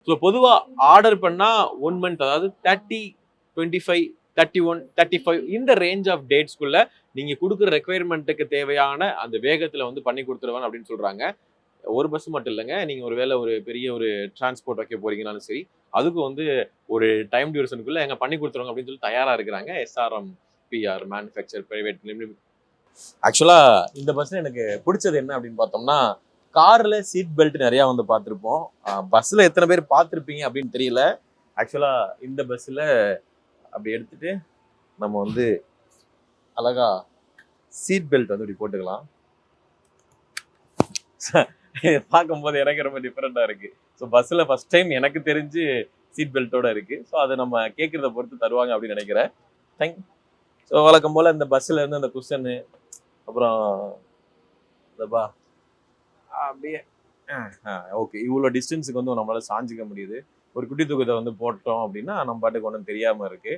So பொதுவா order பண்ணா 1 month அதாவது 30, 25, 31, 35 இந்த ரேஞ்ச் ஆஃப் டேட்ஸ்க்குள்ள நீங்க குடுக்குற ரெக்வயர்மென்ட்க்கு தேவையான அந்த வேகத்துல வந்து பண்ணி குடுத்துருவேன் அப்படின்னு சொல்றாங்க. ஒரு பஸ் மட்டும் இல்லங்க. நீங்க ஒரு வேள ஒரு பெரிய ஒரு டிரான்ஸ்போர்ட் வைக்க போறீங்கனாலும் சரி, அதுக்கும் வந்து ஒரு டைம் டியூரேஷன்க்குள்ள எங்க பண்ணி குடுத்துருவாங்க அப்படின்னு சொல்லி தயாரா இருக்கிறாங்க. SRM PR manufacture private limited. ஆக்சுவலா இந்த பஸ்ல எனக்கு பிடிச்சது என்ன அப்படின்னு பார்த்தோம்னா, கார்ல சீட் பெல்ட் நெறைய வந்து பார்த்திருப்போம். பஸ்ல எத்தன பேர் பார்த்திருப்பீங்க அப்படின்னு தெரியல. ஆக்சுவலா இந்த பஸ்ல அப்படி எடுத்துட்டு நம்ம வந்து அழகா சீட் பெல்ட் வந்து இப்படி போட்டுக்கலாம். பார்க்கும்போது எனக்கு ரொம்ப டிஃபரெண்டா இருக்கு. ஸோ பஸ்ல ஃபர்ஸ்ட் டைம் எனக்கு தெரிஞ்சு சீட் பெல்ட்டோட இருக்கு. ஸோ அத நம்ம கேட்கிறத பொறுத்து தருவாங்க அப்படின்னு நினைக்கிறேன். தேங்க் ஸோ வழக்கம் போல இந்த பஸ்ல இருந்து அந்த குஷனு அப்புறம் இந்த அப்படியே ஓகே. இவ்வளோ டிஸ்டன்ஸுக்கு வந்து நம்மளால சாஞ்சுக்க முடியுது. ஒரு குட்டி தூக்கத்த வந்து போட்டோம் அப்படின்னா, நம்ம பாட்டுக்கு ஒண்ணும் தெரியாம இருக்கு.